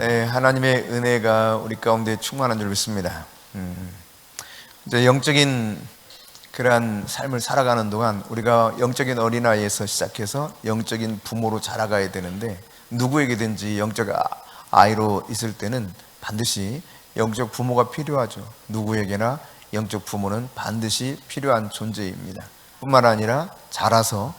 네, 하나님의 은혜가 우리 가운데 충만한 줄 믿습니다. 이제 영적인 그러한 삶을 살아가는 동안 우리가 영적인 어린아이에서 시작해서 영적인 부모로 자라가야 되는데, 누구에게든지 영적 아이로 있을 때는 반드시 영적 부모가 필요하죠. 누구에게나 영적 부모는 반드시 필요한 존재입니다. 뿐만 아니라 자라서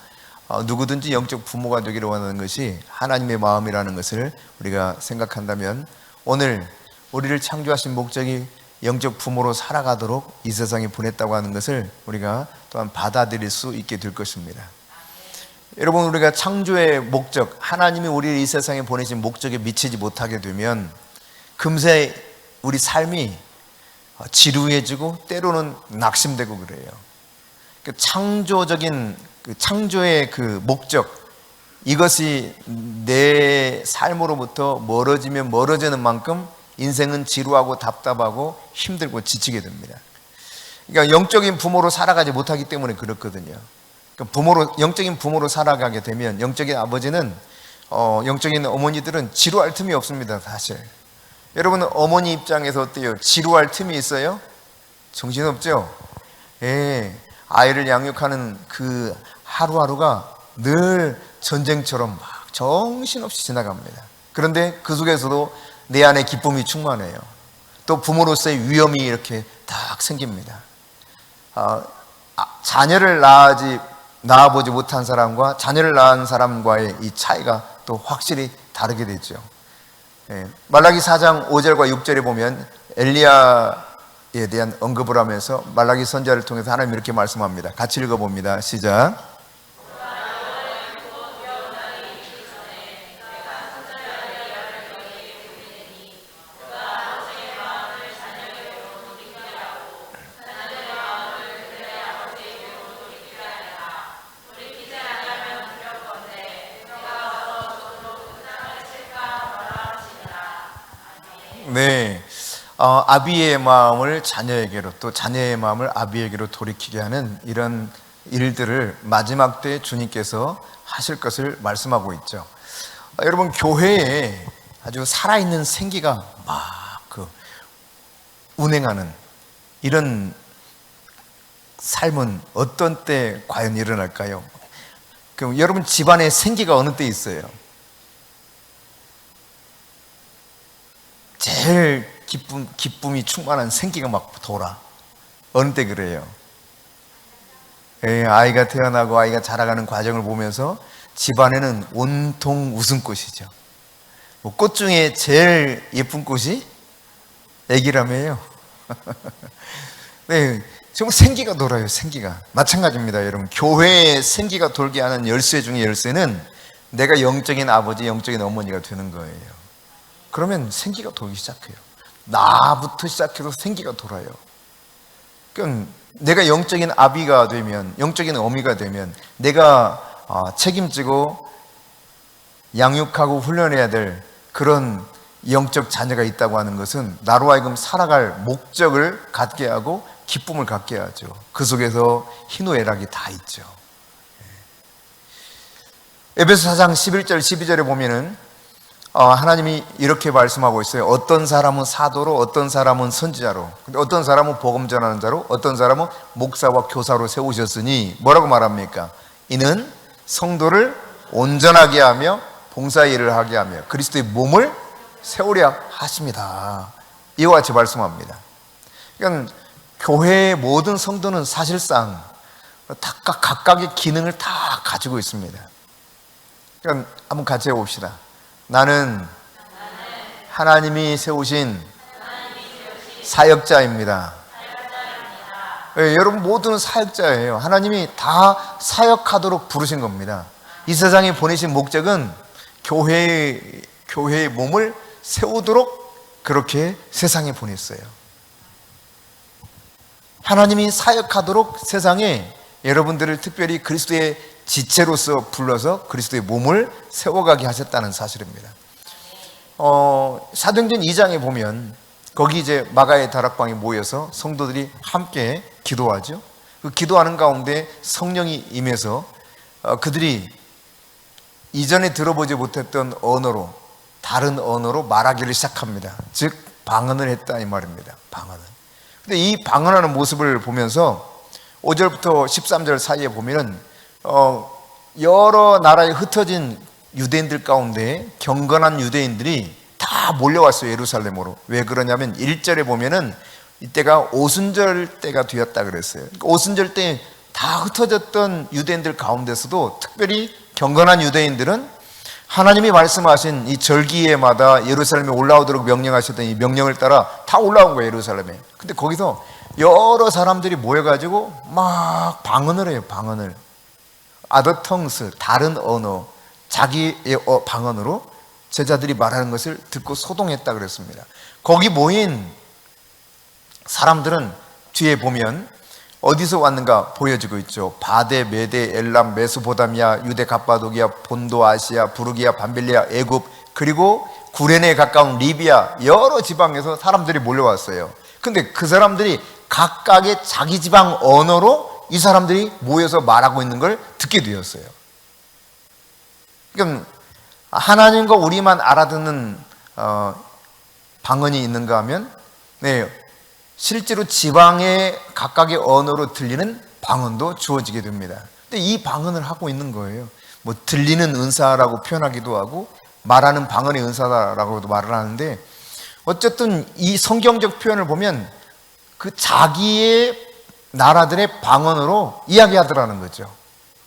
누구든지 영적 부모가 되기를 원하는 것이 하나님의 마음이라는 것을 우리가 생각한다면, 오늘 우리를 창조하신 목적이 영적 부모로 살아가도록 이 세상에 보냈다고 하는 것을 우리가 또한 받아들일 수 있게 될 것입니다. 여러분, 우리가 창조의 목적, 하나님이 우리를 이 세상에 보내신 목적에 미치지 못하게 되면 금세 우리 삶이 지루해지고 때로는 낙심되고 그래요. 창조의 그 목적, 이것이 내 삶으로부터 멀어지면 멀어지는 만큼 인생은 지루하고 답답하고 힘들고 지치게 됩니다. 그러니까 영적인 부모로 살아가지 못하기 때문에 그렇거든요. 그러니까 영적인 부모로 살아가게 되면 영적인 아버지는, 영적인 어머니들은 지루할 틈이 없습니다. 사실 여러분, 어머니 입장에서 어때요? 지루할 틈이 있어요? 정신없죠? 예, 아이를 양육하는 그 하루하루가 늘 전쟁처럼 막 정신없이 지나갑니다. 그런데 그 속에서도 내 안에 기쁨이 충만해요. 또 부모로서의 위험이 이렇게 딱 생깁니다. 자녀를 낳아보지 못한 사람과 자녀를 낳은 사람과의 이 차이가 또 확실히 다르게 되죠. 말라기 4장 5절과 6절에 보면 엘리야에 대한 언급을 하면서 말라기 선지자를 통해서 하나님이 이렇게 말씀합니다. 같이 읽어봅니다. 시작. 네, 아비의 마음을 자녀에게로, 또 자녀의 마음을 아비에게로 돌이키게 하는 이런 일들을 마지막 때 주님께서 하실 것을 말씀하고 있죠. 여러분, 교회에 아주 살아있는 생기가 막 운행하는 이런 삶은 어떤 때 과연 일어날까요? 그럼 여러분 집안에 생기가 어느 때 있어요? 제일 기쁨이 충만한 생기가 막 돌아. 어느 때 그래요? 아이가 태어나고 아이가 자라가는 과정을 보면서 집안에는 온통 웃음꽃이죠. 꽃 중에 제일 예쁜 꽃이 애기라며요. 네, 정말 생기가 돌아요. 생기가. 마찬가지입니다. 여러분, 교회에 생기가 돌게 하는 열쇠 중에 열쇠는 내가 영적인 아버지, 영적인 어머니가 되는 거예요. 그러면 생기가 돌기 시작해요. 나부터 시작해서 생기가 돌아요. 그러니까 내가 영적인 아비가 되면, 영적인 어미가 되면, 내가 책임지고 양육하고 훈련해야 될 그런 영적 자녀가 있다고 하는 것은 나로 하여금 살아갈 목적을 갖게 하고 기쁨을 갖게 하죠. 그 속에서 희노애락이 다 있죠. 에베소 4장 11절 12절에 보면은 하나님이 이렇게 말씀하고 있어요. 어떤 사람은 사도로, 어떤 사람은 선지자로, 어떤 사람은 복음 전하는 자로, 어떤 사람은 목사와 교사로 세우셨으니 뭐라고 말합니까? 이는 성도를 온전하게 하며 봉사의 일을 하게 하며 그리스도의 몸을 세우려 하십니다. 이와 같이 말씀합니다. 그러니까 교회의 모든 성도는 사실상 각각의 기능을 다 가지고 있습니다. 그러니까 한번 같이 해봅시다. 나는 하나님이 세우신 사역자입니다. 네, 여러분 모두는 사역자예요. 하나님이 다 사역하도록 부르신 겁니다. 이 세상에 보내신 목적은 교회의 몸을 세우도록 그렇게 세상에 보냈어요. 하나님이 사역하도록 세상에 여러분들을 특별히 그리스도의 지체로서 불러서 그리스도의 몸을 세워가게 하셨다는 사실입니다. 사도행전 2장에 보면 거기 이제 마가의 다락방에 모여서 성도들이 함께 기도하죠. 그 기도하는 가운데 성령이 임해서 그들이 이전에 들어보지 못했던 언어로 다른 언어로 말하기를 시작합니다. 즉 방언을 했다 이 말입니다. 방언을. 근데 이 방언하는 모습을 보면서 5절부터 13절 사이에 보면은 여러 나라에 흩어진 유대인들 가운데 경건한 유대인들이 다 몰려왔어요. 예루살렘으로. 왜 그러냐면 1절에 보면은 이때가 오순절 때가 되었다 그랬어요. 그러니까 오순절 때 다 흩어졌던 유대인들 가운데서도 특별히 경건한 유대인들은 하나님이 말씀하신 이 절기에마다 예루살렘에 올라오도록 명령하셨던 이 명령을 따라 다 올라온 거예요. 예루살렘에. 근데 거기서 여러 사람들이 모여가지고 막 방언을 해요. 방언을. other tongues, 다른 언어, 자기의 방언으로 제자들이 말하는 것을 듣고 소동했다 그랬습니다. 거기 모인 사람들은 뒤에 보면 어디서 왔는가 보여지고 있죠. 바데, 메데, 엘람, 메소포타미아, 유대 갑바도기아, 본도, 아시아, 부르기아, 밤빌리아, 애굽, 그리고 구레네에 가까운 리비아, 여러 지방에서 사람들이 몰려왔어요. 근데 그 사람들이 각각의 자기 지방 언어로 이 사람들이 모여서 말하고 있는 걸 듣게 되었어요. 그러니까 하나님과 우리만 알아듣는 방언이 있는가 하면 실제로 지방의 각각의 언어로 들리는 방언도 주어지게 됩니다. 근데 이 방언을 하고 있는 거예요. 뭐 들리는 은사라고 표현하기도 하고 말하는 방언의 은사다라고도 말을 하는데, 어쨌든 이 성경적 표현을 보면 그 자기의 나라들의 방언으로 이야기하더라는 거죠.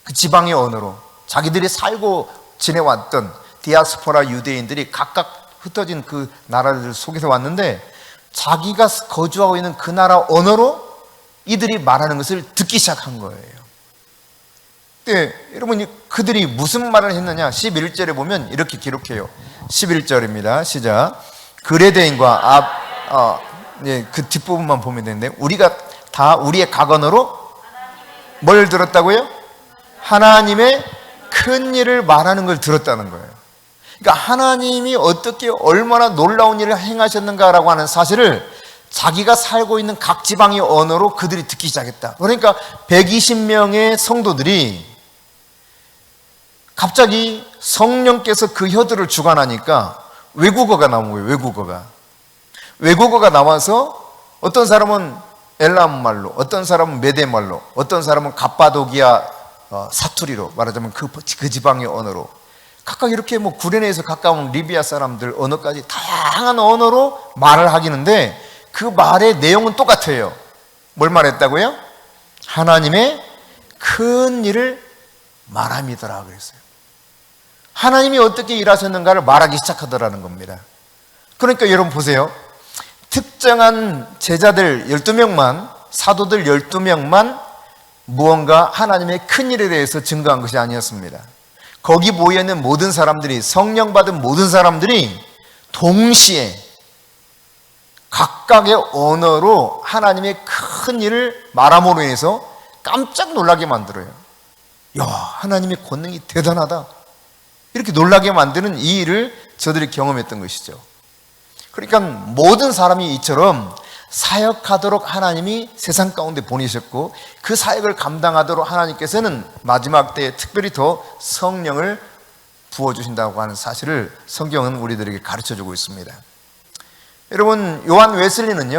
그 지방의 언어로 자기들이 살고 지내왔던 디아스포라 유대인들이 각각 흩어진 그 나라들 속에서 왔는데 자기가 거주하고 있는 그 나라 언어로 이들이 말하는 것을 듣기 시작한 거예요. 근데 여러분, 그들이 무슨 말을 했느냐? 11절에 보면 이렇게 기록해요. 11절입니다. 시작. 그레데인과 그 뒷부분만 보면 되는데, 우리가 다 우리의 각언어로 뭘 들었다고요? 하나님의 큰 일을 말하는 걸 들었다는 거예요. 그러니까 하나님이 어떻게 얼마나 놀라운 일을 행하셨는가라고 하는 사실을 자기가 살고 있는 각 지방의 언어로 그들이 듣기 시작했다. 그러니까 120명의 성도들이 갑자기 성령께서 그 혀들을 주관하니까 외국어가 나온 거예요. 외국어가 나와서 어떤 사람은 엘람 말로, 어떤 사람은 메데 말로, 어떤 사람은 갑바도기아 사투리로, 말하자면 그 지방의 언어로, 각각 이렇게 뭐 구레네에서 가까운 리비아 사람들 언어까지 다양한 언어로 말을 하기는데 그 말의 내용은 똑같아요. 뭘 말했다고요? 하나님의 큰 일을 말함이더라 그랬어요. 하나님이 어떻게 일하셨는가를 말하기 시작하더라는 겁니다. 그러니까 여러분 보세요. 특정한 제자들 12명만, 사도들 12명만 무언가 하나님의 큰 일에 대해서 증거한 것이 아니었습니다. 거기 모여있는 모든 사람들이, 성령 받은 모든 사람들이 동시에 각각의 언어로 하나님의 큰 일을 말함으로 인해서 깜짝 놀라게 만들어요. 야, 하나님의 권능이 대단하다, 이렇게 놀라게 만드는 이 일을 저들이 경험했던 것이죠. 그러니까 모든 사람이 이처럼 사역하도록 하나님이 세상 가운데 보내셨고, 그 사역을 감당하도록 하나님께서는 마지막 때에 특별히 더 성령을 부어주신다고 하는 사실을 성경은 우리들에게 가르쳐주고 있습니다. 여러분, 요한 웨슬리는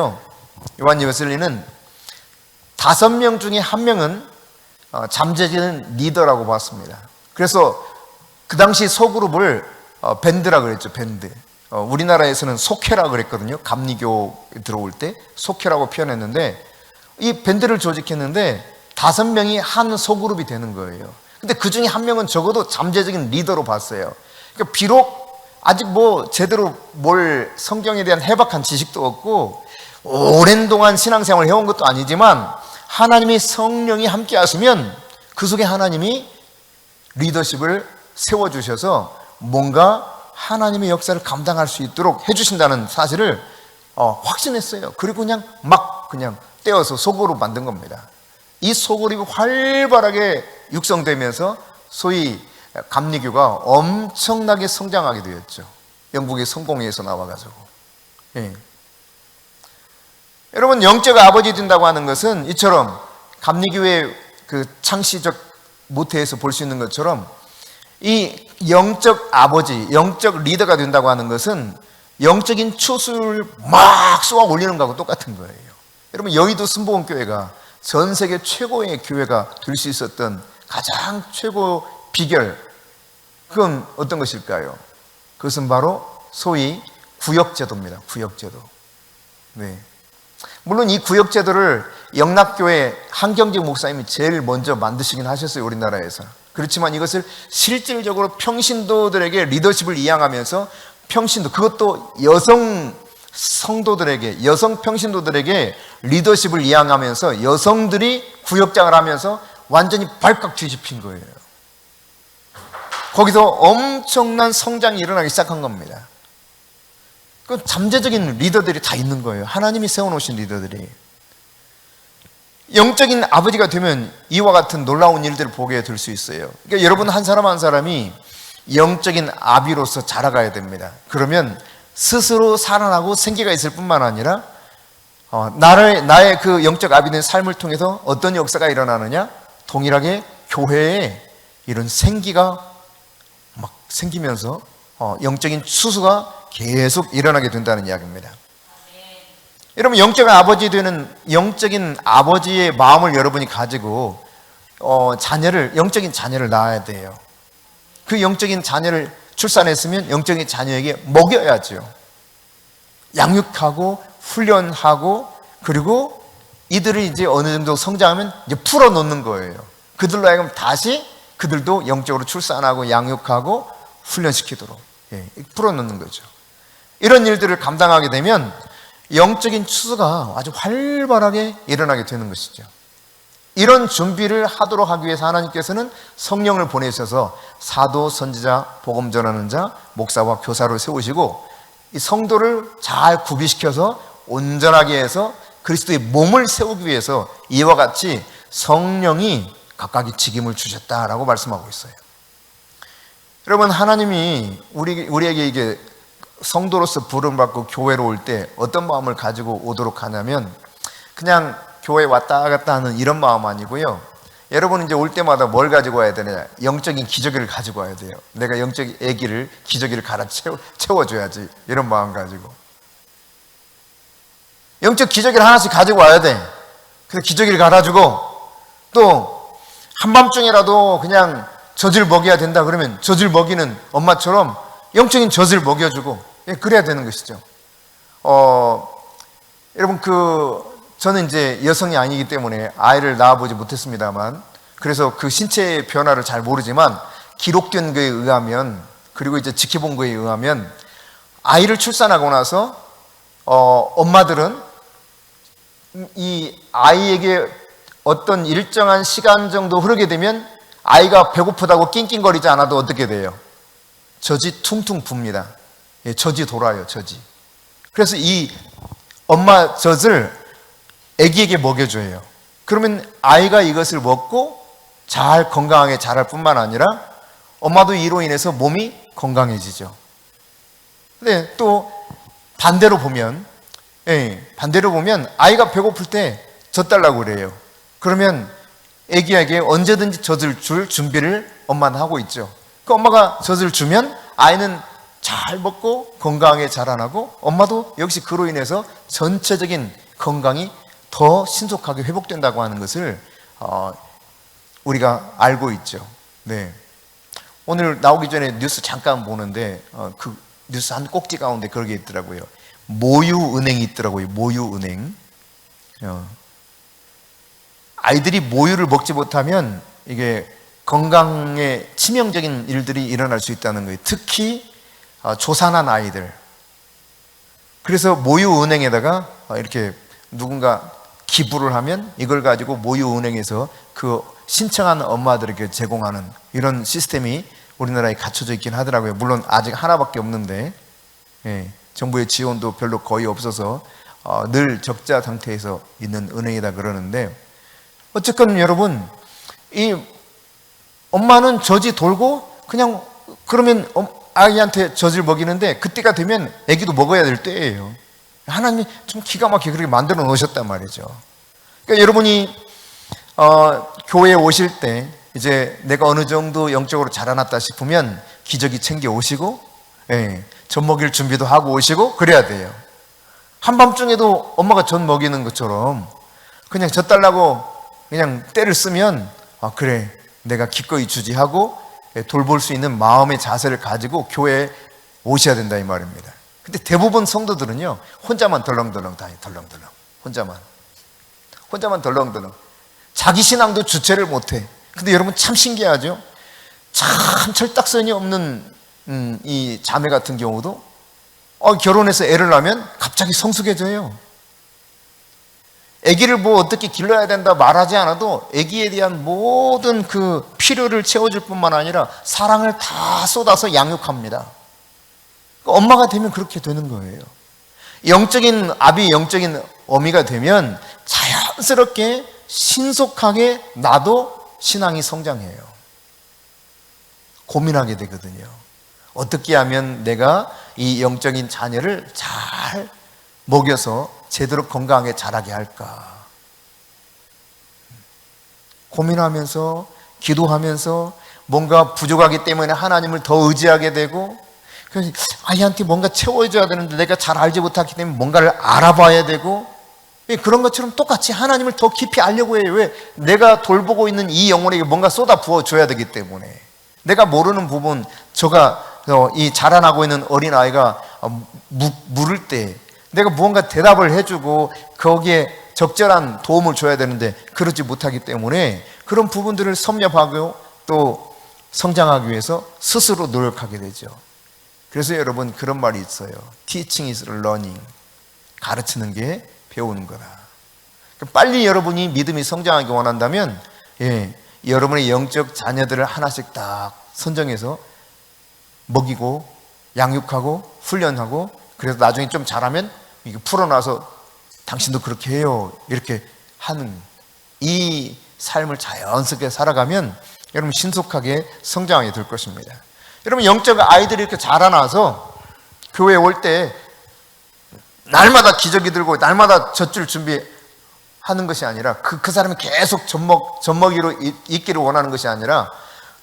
5명 중에 1명은 잠재적인 리더라고 봤습니다. 그래서 그 당시 소그룹을 밴드라 그랬죠. 밴드. 우리나라에서는 속회라 그랬거든요. 감리교 들어올 때 속회라고 표현했는데, 이 밴드를 조직했는데 5명이 한 소그룹이 되는 거예요. 근데 그 중에 1명은 적어도 잠재적인 리더로 봤어요. 그러니까 비록 아직 뭐 제대로 뭘 성경에 대한 해박한 지식도 없고 오랜 동안 신앙생활을 해온 것도 아니지만 하나님의 성령이 함께 하시면 그 속에 하나님이 리더십을 세워주셔서 뭔가 하나님의 역사를 감당할 수 있도록 해주신다는 사실을 확신했어요. 그리고 그냥 떼어서 소그룹 만든 겁니다. 이 소그룹이 활발하게 육성되면서 소위 감리교가 엄청나게 성장하게 되었죠. 영국의 성공회에서 나와가지고. 예. 여러분, 영적 아버지 된다고 하는 것은 이처럼 감리교의 그 창시적 모태에서 볼 수 있는 것처럼 이 영적 아버지, 영적 리더가 된다고 하는 것은 영적인 추수를 막 쏘아 올리는 거하고 똑같은 거예요. 여러분, 여의도 순복음교회가 전 세계 최고의 교회가 될 수 있었던 가장 최고 비결, 그건 어떤 것일까요? 그것은 바로 소위 구역제도입니다. 구역제도. 네. 물론 이 구역제도를 영락교회 한경직 목사님이 제일 먼저 만드시긴 하셨어요, 우리나라에서. 그렇지만 이것을 실질적으로 평신도들에게 리더십을 이양하면서 평신도, 그것도 여성 성도들에게, 여성 평신도들에게 리더십을 이양하면서 여성들이 구역장을 하면서 완전히 발칵 뒤집힌 거예요. 거기서 엄청난 성장이 일어나기 시작한 겁니다. 그 잠재적인 리더들이 다 있는 거예요. 하나님이 세워놓으신 리더들이. 영적인 아버지가 되면 이와 같은 놀라운 일들을 보게 될 수 있어요. 그러니까 여러분 한 사람 한 사람이 영적인 아비로서 자라가야 됩니다. 그러면 스스로 살아나고 생기가 있을 뿐만 아니라 나의 그 영적 아비된 삶을 통해서 어떤 역사가 일어나느냐? 동일하게 교회에 이런 생기가 막 생기면서 영적인 추수가 계속 일어나게 된다는 이야기입니다. 여러분, 영적인 아버지 되는 영적인 아버지의 마음을 여러분이 가지고 영적인 자녀를 낳아야 돼요. 그 영적인 자녀를 출산했으면 영적인 자녀에게 먹여야죠. 양육하고 훈련하고, 그리고 이들을 이제 어느 정도 성장하면 이제 풀어놓는 거예요. 그들로 하여금 다시 그들도 영적으로 출산하고 양육하고 훈련시키도록 풀어놓는 거죠. 이런 일들을 감당하게 되면 영적인 추수가 아주 활발하게 일어나게 되는 것이죠. 이런 준비를 하도록 하기 위해서 하나님께서는 성령을 보내셔서 사도, 선지자, 복음 전하는 자, 목사와 교사를 세우시고 이 성도를 잘 구비시켜서 온전하게 해서 그리스도의 몸을 세우기 위해서 이와 같이 성령이 각각의 직임을 주셨다라고 말씀하고 있어요. 여러분, 하나님이 우리에게 이게 성도로서 부름받고 교회로 올 때 어떤 마음을 가지고 오도록 하냐면 그냥 교회 왔다 갔다 하는 이런 마음 아니고요. 여러분 이제 올 때마다 뭘 가지고 와야 되냐? 영적인 기저귀를 가지고 와야 돼요. 내가 영적인 애기를 기저귀를 갈아 채워줘야지. 이런 마음 가지고. 영적 기저귀를 하나씩 가지고 와야 돼. 그래서 기저귀를 갈아주고 또 한밤중이라도 그냥 젖을 먹여야 된다 그러면 젖을 먹이는 엄마처럼 영적인 젖을 먹여주고 그래야 되는 것이죠. 여러분 저는 이제 여성이 아니기 때문에 아이를 낳아보지 못했습니다만 그래서 그 신체의 변화를 잘 모르지만 기록된 거에 의하면 그리고 이제 지켜본 거에 의하면 아이를 출산하고 나서 엄마들은 이 아이에게 어떤 일정한 시간 정도 흐르게 되면 아이가 배고프다고 낑낑거리지 않아도 어떻게 돼요? 젖이 퉁퉁 붑니다. 젖이 돌아요, 젖이. 그래서 이 엄마 젖을 아기에게 먹여줘요. 그러면 아이가 이것을 먹고 잘 건강하게 자랄 뿐만 아니라 엄마도 이로 인해서 몸이 건강해지죠. 근데 또 반대로 보면 아이가 배고플 때 젖 달라고 그래요. 그러면 아기에게 언제든지 젖을 줄 준비를 엄마는 하고 있죠. 그 엄마가 젖을 주면 아이는 잘 먹고 건강하게 자라나고 엄마도 역시 그로 인해서 전체적인 건강이 더 신속하게 회복된다고 하는 것을 우리가 알고 있죠. 네. 오늘 나오기 전에 뉴스 잠깐 보는데 그 뉴스 한 꼭지 가운데 그런 게 있더라고요. 모유은행이 있더라고요. 모유은행. 아이들이 모유를 먹지 못하면 이게 건강에 치명적인 일들이 일어날 수 있다는 거예요. 특히 조산한 아이들. 그래서 모유은행에다가 이렇게 누군가 기부를 하면 이걸 가지고 모유은행에서 그 신청한 엄마들에게 제공하는 이런 시스템이 우리나라에 갖춰져 있긴 하더라고요. 물론 아직 하나밖에 없는데 정부의 지원도 별로 거의 없어서 늘 적자 상태에서 있는 은행이다 그러는데 어쨌건 여러분 이 엄마는 젖이 돌고 그냥 그러면 아이한테 젖을 먹이는데 그때가 되면 아기도 먹어야 될 때예요. 하나님이 좀 기가 막히게 그렇게 만들어 놓으셨단 말이죠. 그러니까 여러분이 교회에 오실 때 이제 내가 어느 정도 영적으로 자라났다 싶으면 기저귀 챙겨 오시고, 젖 먹일 준비도 하고 오시고 그래야 돼요. 한밤중에도 엄마가 젖 먹이는 것처럼 그냥 젖 달라고 그냥 때를 쓰면 그래 내가 기꺼이 주지 하고 돌볼 수 있는 마음의 자세를 가지고 교회에 오셔야 된다 이 말입니다. 근데 대부분 성도들은요 혼자만 덜렁덜렁 다니 덜렁덜렁 혼자만 덜렁덜렁 자기 신앙도 주체를 못해. 근데 여러분 참 신기하죠? 참 철딱선이 없는 이 자매 같은 경우도 결혼해서 애를 낳으면 갑자기 성숙해져요. 아기를 뭐 어떻게 길러야 된다 말하지 않아도 아기에 대한 모든 그 필요를 채워줄 뿐만 아니라 사랑을 다 쏟아서 양육합니다. 엄마가 되면 그렇게 되는 거예요. 영적인 아비, 영적인 어미가 되면 자연스럽게 신속하게 나도 신앙이 성장해요. 고민하게 되거든요. 어떻게 하면 내가 이 영적인 자녀를 잘 먹여서 제대로 건강하게 자라게 할까? 고민하면서 기도하면서 뭔가 부족하기 때문에 하나님을 더 의지하게 되고, 그래서 아이한테 뭔가 채워줘야 되는데 내가 잘 알지 못하기 때문에 뭔가를 알아봐야 되고, 그런 것처럼 똑같이 하나님을 더 깊이 알려고 해요. 왜? 내가 돌보고 있는 이 영혼에게 뭔가 쏟아 부어줘야 되기 때문에. 내가 모르는 부분, 이 자라나고 있는 어린아이가 물을 때 내가 무언가 대답을 해주고 거기에 적절한 도움을 줘야 되는데 그러지 못하기 때문에 그런 부분들을 섭렵하고 또 성장하기 위해서 스스로 노력하게 되죠. 그래서 여러분 그런 말이 있어요. Teaching is learning. 가르치는 게 배우는 거다. 빨리 여러분이 믿음이 성장하기 원한다면 여러분의 영적 자녀들을 하나씩 딱 선정해서 먹이고 양육하고 훈련하고, 그래서 나중에 좀 잘하면 이거 풀어놔서 당신도 그렇게 해요 이렇게 하는 이 삶을 자연스럽게 살아가면 여러분 신속하게 성장하게 될 것입니다. 여러분 영적 아이들이 이렇게 자라나서 교회에 올 때 날마다 기저귀 들고 날마다 젖줄 준비하는 것이 아니라 그 사람이 계속 젖먹이로 있기를 원하는 것이 아니라,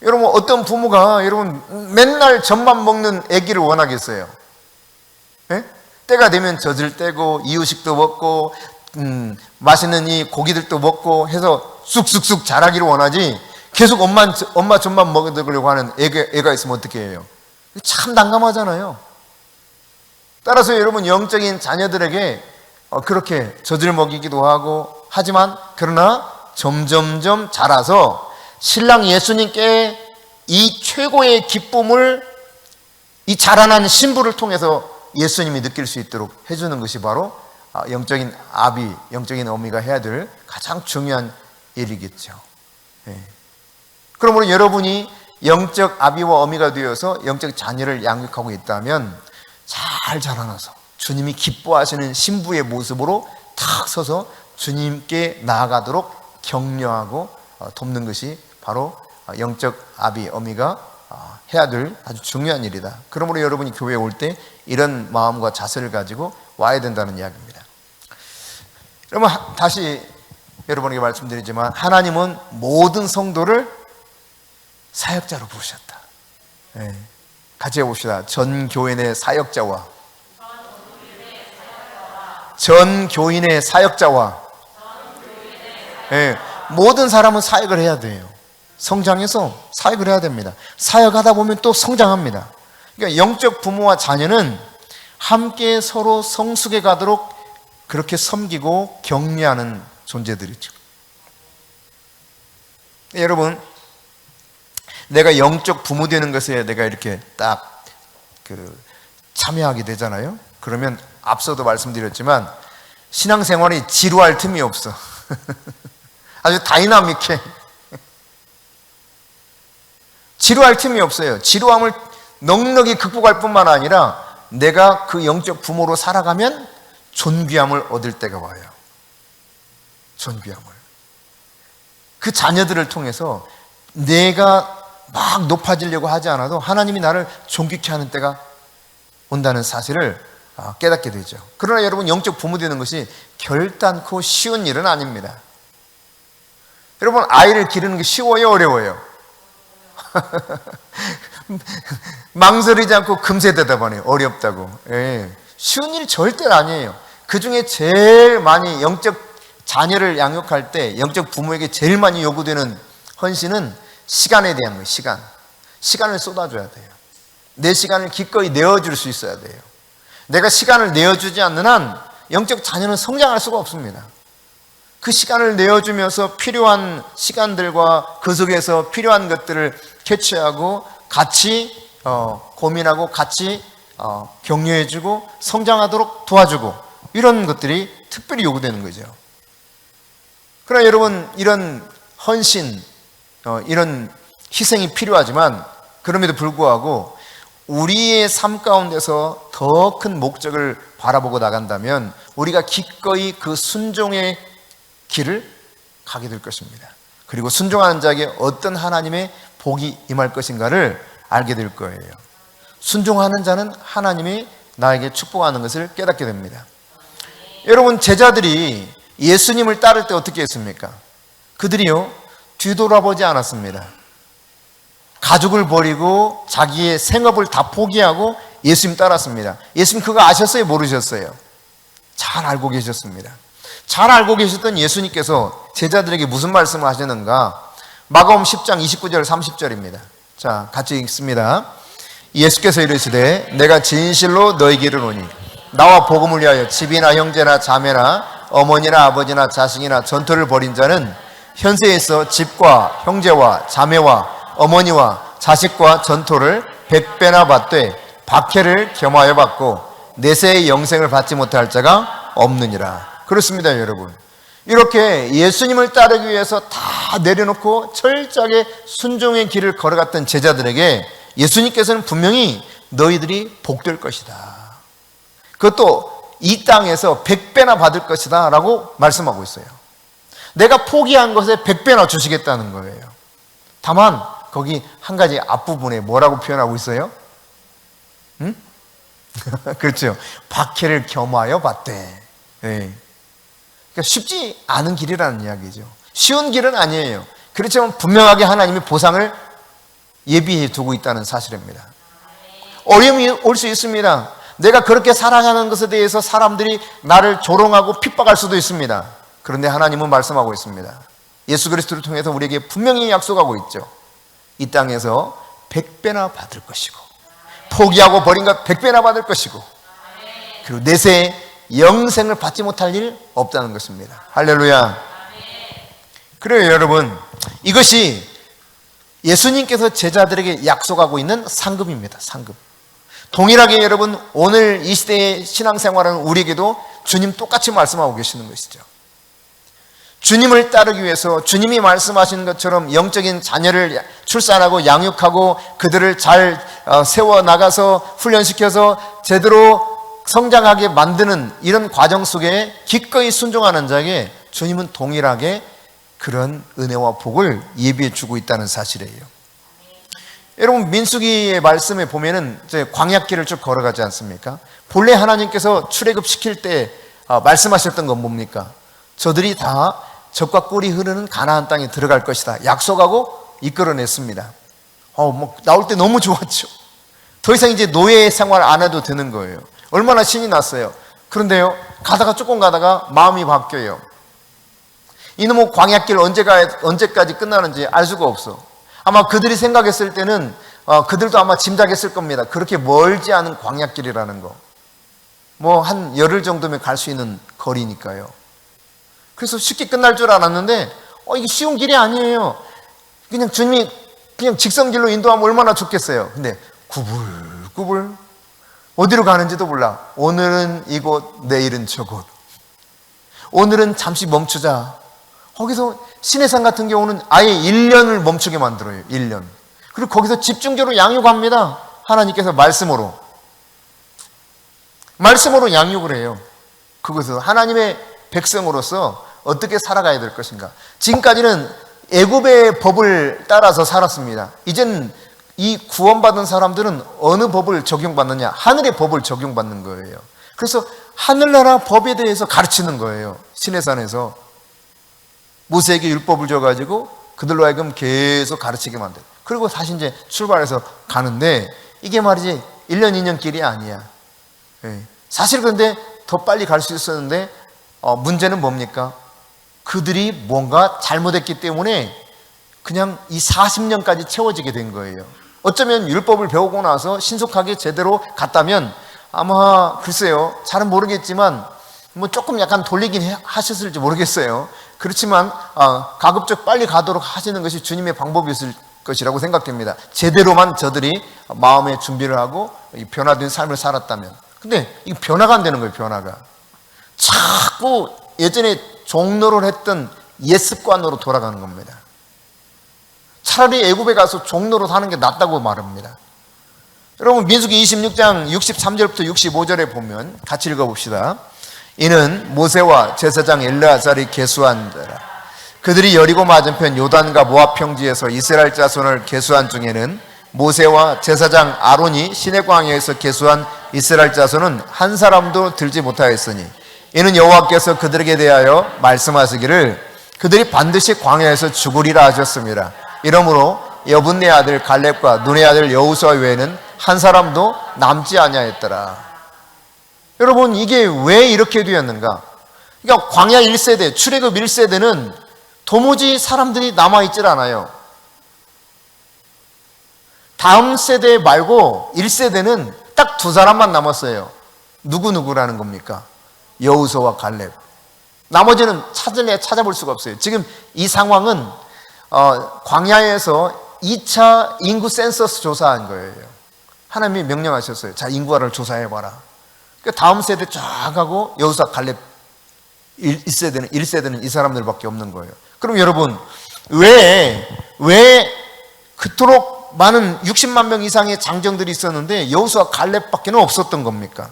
여러분 어떤 부모가 여러분 맨날 젖만 먹는 아기를 원하겠어요? 때가 되면 젖을 떼고 이유식도 먹고 맛있는 이 고기들도 먹고 해서 쑥쑥쑥 자라기를 원하지, 계속 엄마 젖만 먹으려고 하는 애가 있으면 어떻게 해요? 참 난감하잖아요. 따라서 여러분 영적인 자녀들에게 그렇게 젖을 먹이기도 하고 하지만, 그러나 점점점 자라서 신랑 예수님께 이 최고의 기쁨을 이 자라난 신부를 통해서 예수님이 느낄 수 있도록 해주는 것이 바로 영적인 아비, 영적인 어미가 해야 될 가장 중요한 일이겠죠. 그러므로 여러분이 영적 아비와 어미가 되어서 영적 자녀를 양육하고 있다면 잘 자라나서 주님이 기뻐하시는 신부의 모습으로 탁 서서 주님께 나아가도록 격려하고 돕는 것이 바로 영적 아비, 어미가 해야 될 아주 중요한 일이다. 그러므로 여러분이 교회에 올 때 이런 마음과 자세를 가지고 와야 된다는 이야기입니다. 여러분 다시 여러분에게 말씀드리지만 하나님은 모든 성도를 사역자로 부르셨다. 같이 해봅시다. 전 교인의 사역자와 전 교인의 사역자와 모든 사람은 사역을 해야 돼요. 성장해서 사역을 해야 됩니다. 사역하다 보면 또 성장합니다. 그러니까 영적 부모와 자녀는 함께 서로 성숙해 가도록 그렇게 섬기고 격려하는 존재들이죠. 여러분, 내가 영적 부모 되는 것에 내가 이렇게 딱 참여하게 되잖아요. 그러면 앞서도 말씀드렸지만 신앙생활이 지루할 틈이 없어. 아주 다이나믹해. 지루할 틈이 없어요. 지루함을 넉넉히 극복할 뿐만 아니라 내가 그 영적 부모로 살아가면 존귀함을 얻을 때가 와요. 존귀함을. 그 자녀들을 통해서 내가 막 높아지려고 하지 않아도 하나님이 나를 존귀케 하는 때가 온다는 사실을 깨닫게 되죠. 그러나 여러분 영적 부모 되는 것이 결단코 쉬운 일은 아닙니다. 여러분 아이를 기르는 게 쉬워요, 어려워요? 망설이지 않고 금세 대답하네요. 어렵다고. 예. 쉬운 일이 절대 아니에요. 그 중에 제일 많이 영적 자녀를 양육할 때 영적 부모에게 제일 많이 요구되는 헌신은 시간에 대한 거예요. 시간을 쏟아줘야 돼요. 내 시간을 기꺼이 내어줄 수 있어야 돼요. 내가 시간을 내어주지 않는 한 영적 자녀는 성장할 수가 없습니다. 그 시간을 내어주면서 필요한 시간들과 그 속에서 필요한 것들을 캐치하고 같이 고민하고 같이 격려해주고 성장하도록 도와주고 이런 것들이 특별히 요구되는 거죠. 그러나 여러분, 이런 헌신, 이런 희생이 필요하지만 그럼에도 불구하고 우리의 삶 가운데서 더 큰 목적을 바라보고 나간다면 우리가 기꺼이 그 순종의 길을 가게 될 것입니다. 그리고 순종하는 자에게 어떤 하나님의 복이 임할 것인가를 알게 될 거예요. 순종하는 자는 하나님이 나에게 축복하는 것을 깨닫게 됩니다. 여러분, 제자들이 예수님을 따를 때 어떻게 했습니까? 그들이요, 뒤돌아보지 않았습니다. 가족을 버리고 자기의 생업을 다 포기하고 예수님 따랐습니다. 예수님 그거 아셨어요? 모르셨어요? 잘 알고 계셨습니다. 잘 알고 계셨던 예수님께서 제자들에게 무슨 말씀을 하셨는가? 마가복음 10장 29절 30절입니다. 자, 같이 읽습니다. 예수께서 이르시되 내가 진실로 너희에게 이르노니 나와 복음을 위하여 집이나 형제나 자매나 어머니나 아버지나 자식이나 전토를 벌인 자는 현세에서 집과 형제와 자매와 어머니와 자식과 전토를 100배나 받되 박해를 겸하여 받고 내세의 영생을 받지 못할 자가 없느니라. 그렇습니다, 여러분. 이렇게 예수님을 따르기 위해서 다 내려놓고 철저하게 순종의 길을 걸어갔던 제자들에게 예수님께서는 분명히 너희들이 복될 것이다, 그것도 이 땅에서 100배나 받을 것이다 라고 말씀하고 있어요. 내가 포기한 것에 100배나 주시겠다는 거예요. 다만 거기 한 가지 앞부분에 뭐라고 표현하고 있어요? 응? 그렇죠. 박해를 겸하여 받되. 네. 그러니까 쉽지 않은 길이라는 이야기죠. 쉬운 길은 아니에요. 그렇지만 분명하게 하나님이 보상을 예비해 두고 있다는 사실입니다. 어려움이 올 수 있습니다. 내가 그렇게 사랑하는 것에 대해서 사람들이 나를 조롱하고 핍박할 수도 있습니다. 그런데 하나님은 말씀하고 있습니다. 예수 그리스도를 통해서 우리에게 분명히 약속하고 있죠. 이 땅에서 100배나 받을 것이고 포기하고 버린 것 100배나 받을 것이고 그리고 내세에 영생을 받지 못할 일 없다는 것입니다. 할렐루야. 그래요, 여러분. 이것이 예수님께서 제자들에게 약속하고 있는 상급입니다. 상급. 동일하게 여러분, 오늘 이 시대의 신앙생활은 우리에게도 주님 똑같이 말씀하고 계시는 것이죠. 주님을 따르기 위해서 주님이 말씀하신 것처럼 영적인 자녀를 출산하고 양육하고 그들을 잘 세워나가서 훈련시켜서 제대로 성장하게 만드는 이런 과정 속에 기꺼이 순종하는 자에게 주님은 동일하게 그런 은혜와 복을 예비해 주고 있다는 사실이에요. 여러분, 민수기의 말씀에 보면은 이제 광야길을 쭉 걸어가지 않습니까? 본래 하나님께서 출애굽시킬 때 말씀하셨던 건 뭡니까? 저들이 다 젖과 꿀이 흐르는 가나안 땅에 들어갈 것이다 약속하고 이끌어냈습니다. 나올 때 너무 좋았죠. 더 이상 이제 노예 생활 안 해도 되는 거예요. 얼마나 신이 났어요. 그런데요, 조금 가다가 마음이 바뀌어요. 이놈의 광야길 언제까지 끝나는지 알 수가 없어. 아마 그들이 생각했을 때는 그들도 아마 짐작했을 겁니다. 그렇게 멀지 않은 광야길이라는 거. 뭐 한 열흘 정도면 갈 수 있는 거리니까요. 그래서 쉽게 끝날 줄 알았는데 이게 쉬운 길이 아니에요. 그냥 주님이 그냥 직선길로 인도하면 얼마나 좋겠어요. 근데 구불구불 어디로 가는지도 몰라. 오늘은 이곳, 내일은 저곳. 오늘은 잠시 멈추자. 거기서 시내산 같은 경우는 아예 1년을 멈추게 만들어요. 1년. 그리고 거기서 집중적으로 양육합니다. 하나님께서 말씀으로 양육을 해요. 그것은 하나님의 백성으로서 어떻게 살아가야 될 것인가. 지금까지는 애굽의 법을 따라서 살았습니다. 이제는 이 구원받은 사람들은 어느 법을 적용받느냐? 하늘의 법을 적용받는 거예요. 그래서 하늘나라 법에 대해서 가르치는 거예요. 시내산에서 모세에게 율법을 줘가지고 그들로 하여금 계속 가르치게 만들어요. 그리고 다시 이제 출발해서 가는데 이게 말이지 1년, 2년 길이 아니야. 사실 그런데 더 빨리 갈 수 있었는데 문제는 뭡니까? 그들이 뭔가 잘못했기 때문에 그냥 이 40년까지 채워지게 된 거예요. 어쩌면 율법을 배우고 나서 신속하게 제대로 갔다면 아마 글쎄요, 잘은 모르겠지만 뭐 조금 약간 돌리긴 하셨을지 모르겠어요. 그렇지만 가급적 빨리 가도록 하시는 것이 주님의 방법이었을 것이라고 생각됩니다. 제대로만 저들이 마음의 준비를 하고 변화된 삶을 살았다면. 근데 이 변화가 안 되는 거예요. 변화가 자꾸 예전에 종로를 했던 옛 습관으로 돌아가는 겁니다. 차라리 애굽에 가서 종로로 사는 게 낫다고 말합니다. 여러분 민수기 26장 63절부터 65절에 보면 같이 읽어봅시다. 이는 모세와 제사장 엘르아살이 계수한 자라. 그들이 여리고 맞은편 요단과 모압 평지에서 이스라엘 자손을 계수한 중에는 모세와 제사장 아론이 시내 광야에서 계수한 이스라엘 자손은 한 사람도 들지 못하였으니 이는 여호와께서 그들에게 대하여 말씀하시기를 그들이 반드시 광야에서 죽으리라 하셨습니다. 이러므로 여분네 아들 갈렙과 눈의 아들 여호수아 외에는 한 사람도 남지 아니하였더라. 여러분 이게 왜 이렇게 되었는가? 그러니까 광야 1세대, 출애굽 1세대는 도무지 사람들이 남아있질 않아요. 다음 세대 말고 1세대는 딱 두 사람만 남았어요. 누구라는 겁니까? 여호수아와 갈렙. 나머지는 찾아볼 수가 없어요. 지금 이 상황은 광야에서 2차 인구 센서스 조사한 거예요. 하나님이 명령하셨어요. 자, 인구화를 조사해봐라. 그러니까 다음 세대 쫙 하고 여호수아 갈렙 1세대는 이 사람들밖에 없는 거예요. 그럼 여러분 왜 그토록 많은 60만 명 이상의 장정들이 있었는데 여호수아 갈렙밖에 없었던 겁니까?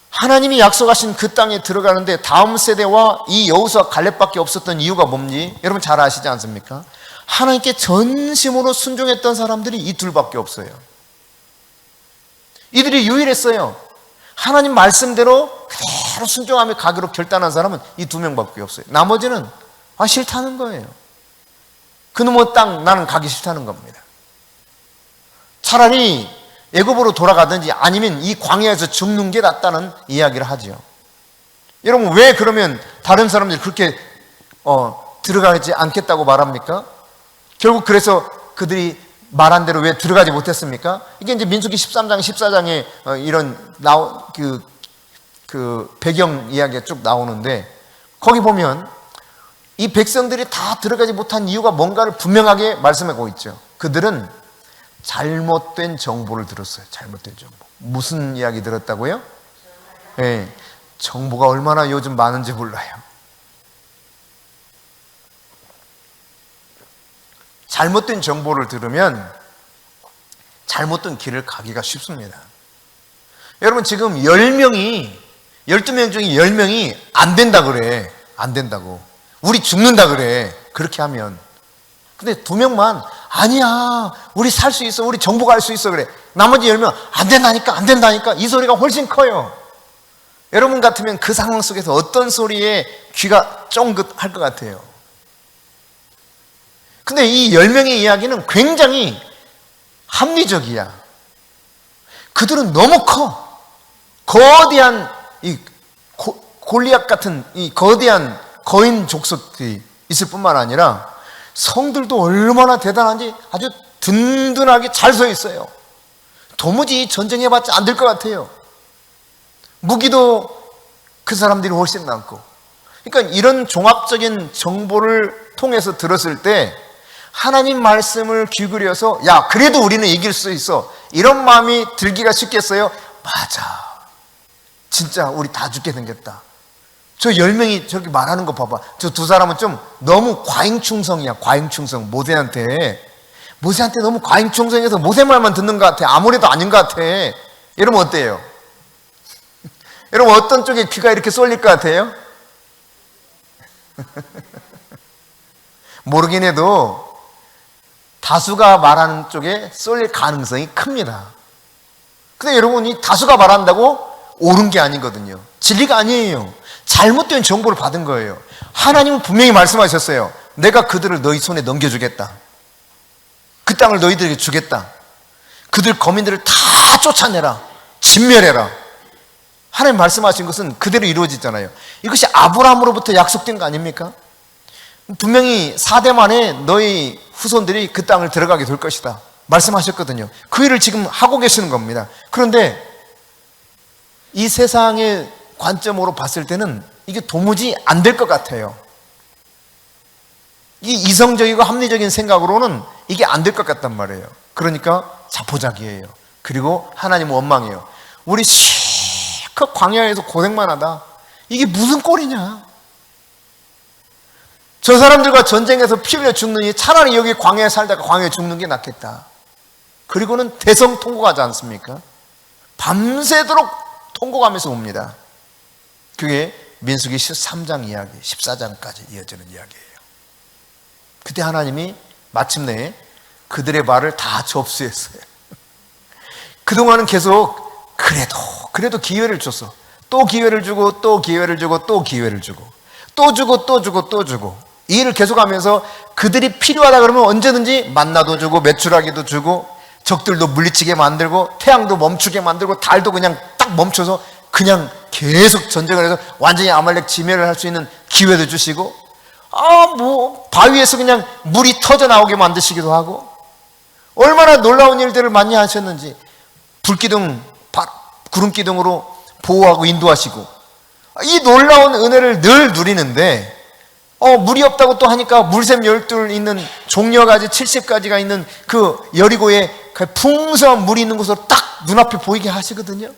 하나님이 약속하신 그 땅에 들어가는데 다음 세대와 이 여호수아 갈렙밖에 없었던 이유가 뭔지 여러분 잘 아시지 않습니까? 하나님께 전심으로 순종했던 사람들이 이 둘밖에 없어요. 이들이 유일했어요. 하나님 말씀대로 그대로 순종하며 가기로 결단한 사람은 이 두 명밖에 없어요. 나머지는 싫다는 거예요. 그놈의 땅 나는 가기 싫다는 겁니다. 차라리 애굽으로 돌아가든지 아니면 이 광야에서 죽는 게 낫다는 이야기를 하죠. 여러분 왜 그러면 다른 사람들이 그렇게 들어가지 않겠다고 말합니까? 결국 그래서 그들이 말한 대로 왜 들어가지 못했습니까? 이게 이제 민수기 13장 14장에 이런 그 배경 이야기가 쭉 나오는데 거기 보면 이 백성들이 다 들어가지 못한 이유가 뭔가를 분명하게 말씀하고 있죠. 그들은 잘못된 정보를 들었어요. 잘못된 정보. 무슨 이야기 들었다고요? 네, 정보가 얼마나 요즘 많은지 몰라요. 잘못된 정보를 들으면 잘못된 길을 가기가 쉽습니다. 여러분 지금 10명이 12명 중에 10명이 안 된다 그래. 안 된다고. 우리 죽는다 그래. 그렇게 하면. 근데 2명만 아니야. 우리 살 수 있어. 우리 정보가 알 수 있어 그래. 나머지 10명 안 된다니까. 이 소리가 훨씬 커요. 여러분 같으면 그 상황 속에서 어떤 소리에 귀가 쫑긋할 것 같아요. 근데 이 10명의 이야기는 굉장히 합리적이야. 그들은 너무 커. 거대한 이 골리앗 같은 이 거대한 거인 족속들이 있을 뿐만 아니라 성들도 얼마나 대단한지 아주 든든하게 잘 서 있어요. 도무지 전쟁해봤자 안 될 것 같아요. 무기도 그 사람들이 훨씬 많고. 그러니까 이런 종합적인 정보를 통해서 들었을 때 하나님 말씀을 귀그려서 야 그래도 우리는 이길 수 있어 이런 마음이 들기가 쉽겠어요? 맞아. 진짜 우리 다 죽게 생겼다. 저 10명이 저렇게 말하는 거 봐봐. 저 두 사람은 좀 너무 과잉충성이야. 과잉충성. 모세한테 너무 과잉충성해서 모세 말만 듣는 것 같아. 아무래도 아닌 것 같아. 여러분 어때요? 여러분 어떤 쪽에 귀가 이렇게 쏠릴 것 같아요? 모르긴 해도 다수가 말하는 쪽에 쏠릴 가능성이 큽니다. 근데 여러분 이 다수가 말한다고 옳은 게 아니거든요. 진리가 아니에요. 잘못된 정보를 받은 거예요. 하나님은 분명히 말씀하셨어요. 내가 그들을 너희 손에 넘겨주겠다. 그 땅을 너희들에게 주겠다. 그들 거민들을 다 쫓아내라. 진멸해라. 하나님 말씀하신 것은 그대로 이루어지잖아요. 이것이 아브라함으로부터 약속된 거 아닙니까? 분명히 4대 만에 너희 후손들이 그 땅을 들어가게 될 것이다 말씀하셨거든요. 그 일을 지금 하고 계시는 겁니다. 그런데 이 세상의 관점으로 봤을 때는 이게 도무지 안 될 것 같아요. 이 이성적이고 합리적인 생각으로는 이게 안 될 것 같단 말이에요. 그러니까 자포자기예요. 그리고 하나님 원망해요. 우리 실컷 광야에서 고생만 하다 이게 무슨 꼴이냐. 저 사람들과 전쟁에서 피 흘려 죽느니 차라리 여기 광야에 살다가 광야에 죽는 게 낫겠다. 그리고는 대성통곡하지 않습니까? 밤새도록 통곡하면서 옵니다. 그게 민수기 13장 이야기, 14장까지 이어지는 이야기예요. 그때 하나님이 마침내 그들의 말을 다 접수했어요. 그동안은 계속 그래도 기회를 줬어. 또 기회를 주고 또 기회를 주고 또 기회를 주고 또 주고 또 주고 또 주고 이 일을 계속하면서 그들이 필요하다 그러면 언제든지 만나도 주고 메추라기도 주고 적들도 물리치게 만들고 태양도 멈추게 만들고 달도 그냥 딱 멈춰서 그냥 계속 전쟁을 해서 완전히 아말렉 지멸을 할 수 있는 기회도 주시고 바위에서 그냥 물이 터져 나오게 만드시기도 하고 얼마나 놀라운 일들을 많이 하셨는지 불기둥, 구름기둥으로 보호하고 인도하시고 이 놀라운 은혜를 늘 누리는데 물이 없다고 또 하니까 물샘 12 있는 종려가지 70가지가 있는 그 여리고에 풍성한 물이 있는 곳으로 딱 눈앞에 보이게 하시거든요.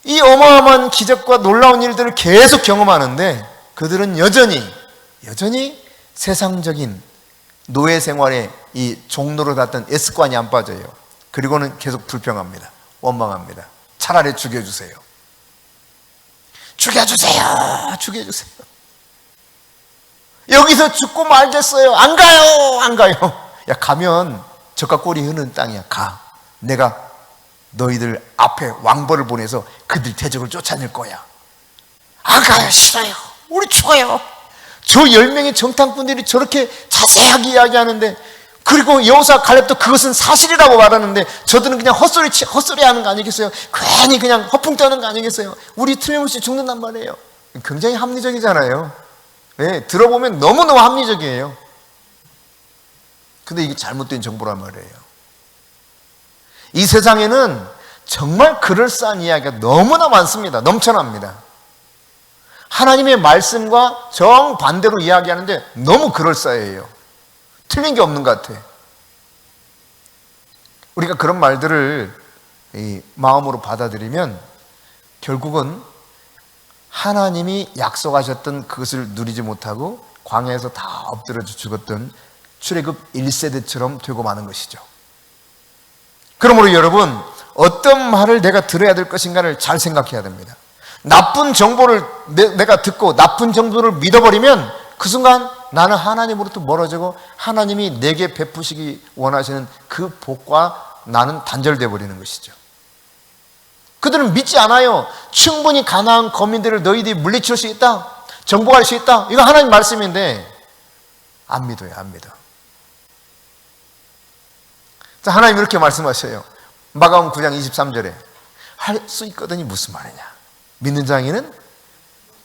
이 어마어마한 기적과 놀라운 일들을 계속 경험하는데 그들은 여전히 세상적인 노예 생활에 이 종로로 닿던 습관이 안 빠져요. 그리고는 계속 불평합니다. 원망합니다. 차라리 죽여주세요. 죽여주세요. 죽여주세요. 여기서 죽고 말겠어요. 안 가요. 안 가요. 야, 가면 적과 꼴이 흐르는 땅이야. 가. 내가 너희들 앞에 왕벌을 보내서 그들 대적을 쫓아낼 거야. 안 가요. 싫어요. 우리 죽어요. 저 10명의 정탐꾼들이 저렇게 자세하게 이야기하는데 그리고 여호수아 갈렙도 그것은 사실이라고 말하는데 저들은 그냥 헛소리 하는 거 아니겠어요? 괜히 그냥 허풍 떠는 거 아니겠어요? 우리 틀림없이 죽는단 말이에요. 굉장히 합리적이잖아요. 네, 들어보면 너무너무 합리적이에요. 근데 이게 잘못된 정보란 말이에요. 이 세상에는 정말 그럴싸한 이야기가 너무나 많습니다. 넘쳐납니다. 하나님의 말씀과 정반대로 이야기하는데 너무 그럴싸해요. 틀린 게 없는 것 같아. 우리가 그런 말들을 마음으로 받아들이면 결국은 하나님이 약속하셨던 그것을 누리지 못하고 광야에서 다 엎드려져 죽었던 출애굽 1세대처럼 되고 마는 것이죠. 그러므로 여러분, 어떤 말을 내가 들어야 될 것인가를 잘 생각해야 됩니다. 나쁜 정보를 내가 듣고 나쁜 정보를 믿어버리면 그 순간 나는 하나님으로부터 멀어지고 하나님이 내게 베푸시기 원하시는 그 복과 나는 단절되어 버리는 것이죠. 그들은 믿지 않아요. 충분히 가나안 거민들을 너희들이 물리칠 수 있다, 정복할 수 있다, 이거 하나님 말씀인데 안 믿어요. 안 믿어. 자, 하나님 이렇게 말씀하셔요. 마가음 9장 23절에 할 수 있거든이 무슨 말이냐. 믿는 자에게는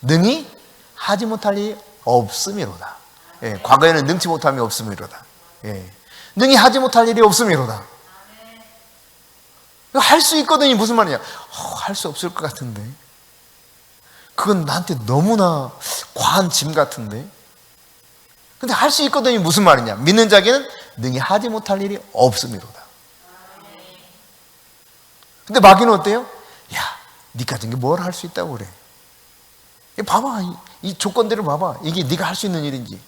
능히 하지 못할 일이 없음이로다. 예, 과거에는 능치 못함이 없음이로다. 예, 능히 하지 못할 일이 없음이로다. 할 수 있거든이 무슨 말이냐. 할 수 없을 것 같은데. 그건 나한테 너무나 과한 짐 같은데. 근데 할 수 있거든이 무슨 말이냐. 믿는 자에게는 능히 하지 못할 일이 없음이로다. 근데 마귀는 어때요? 야, 니 가진 게 뭘 할 수 있다고 그래. 봐봐, 이 조건들을 봐봐. 이게 네가 할 수 있는 일인지.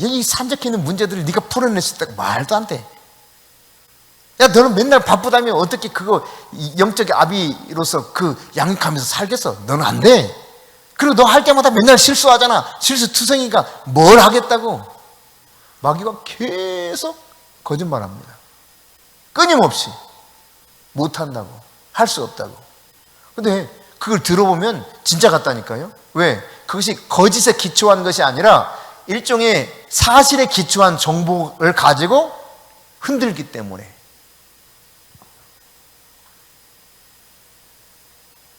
여기 산적해 있는 문제들을 네가 풀어낼 수 있다고. 말도 안 돼. 야, 너는 맨날 바쁘다면 어떻게 그거 영적 아비로서 그 양육하면서 살겠어? 너는 안 돼. 그리고 너 할 때마다 맨날 실수하잖아. 실수투성이가 뭘 하겠다고. 마귀가 계속 거짓말합니다. 끊임없이 못한다고, 할 수 없다고. 근데 그걸 들어보면 진짜 같다니까요. 왜? 그것이 거짓에 기초한 것이 아니라 일종의 사실에 기초한 정보를 가지고 흔들기 때문에.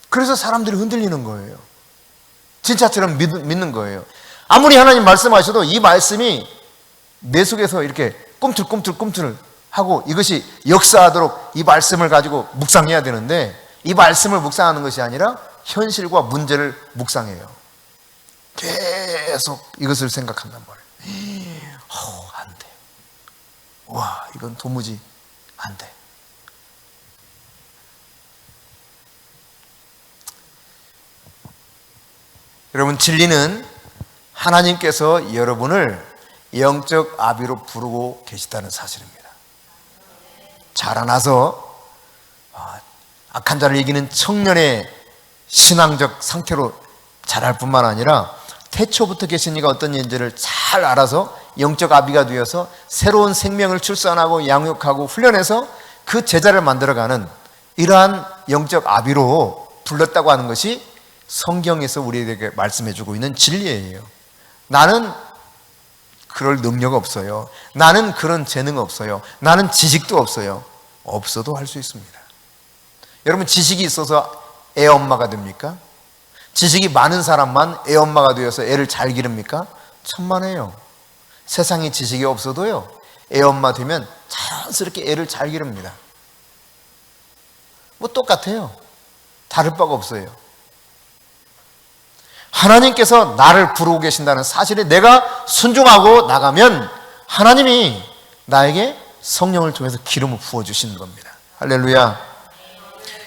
그래서 사람들이 흔들리는 거예요. 진짜처럼 믿는 거예요. 아무리 하나님 말씀하셔도 이 말씀이 내 속에서 이렇게 꿈틀꿈틀 하고 이것이 역사하도록 이 말씀을 가지고 묵상해야 되는데, 이 말씀을 묵상하는 것이 아니라 현실과 문제를 묵상해요. 계속 이것을 생각한단 말이에요. 안 돼. 와, 이건 도무지 안 돼. 여러분, 진리는 하나님께서 여러분을 영적 아비로 부르고 계시다는 사실입니다. 자라나서 악한 자를 이기는 청년의 신앙적 상태로 자랄 뿐만 아니라 태초부터 계신 이가 어떤 인지를 잘 알아서 영적 아비가 되어서 새로운 생명을 출산하고 양육하고 훈련해서 그 제자를 만들어가는 이러한 영적 아비로 불렀다고 하는 것이 성경에서 우리에게 말씀해주고 있는 진리예요. 나는 그럴 능력 없어요. 나는 그런 재능 없어요. 나는 지식도 없어요. 없어도 할 수 있습니다. 여러분, 지식이 있어서 애 엄마가 됩니까? 지식이 많은 사람만 애 엄마가 되어서 애를 잘 기릅니까? 천만에요. 세상에 지식이 없어도요, 애 엄마 되면 자연스럽게 애를 잘 기릅니다. 뭐 똑같아요. 다를 바가 없어요. 하나님께서 나를 부르고 계신다는 사실에 내가 순종하고 나가면 하나님이 나에게 성령을 통해서 기름을 부어주시는 겁니다. 할렐루야.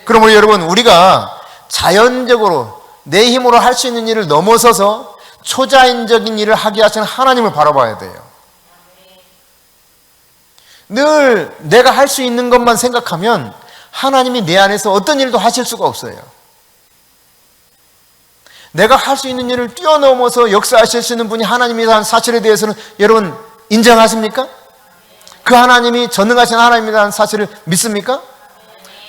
그럼 여러분, 우리가 자연적으로 내 힘으로 할 수 있는 일을 넘어서서 초자연적인 일을 하게 하시는 하나님을 바라봐야 돼요. 늘 내가 할 수 있는 것만 생각하면 하나님이 내 안에서 어떤 일도 하실 수가 없어요. 내가 할 수 있는 일을 뛰어넘어서 역사하실 수 있는 분이 하나님이라는 사실에 대해서는 여러분 인정하십니까? 그 하나님이 전능하신 하나님이라는 사실을 믿습니까?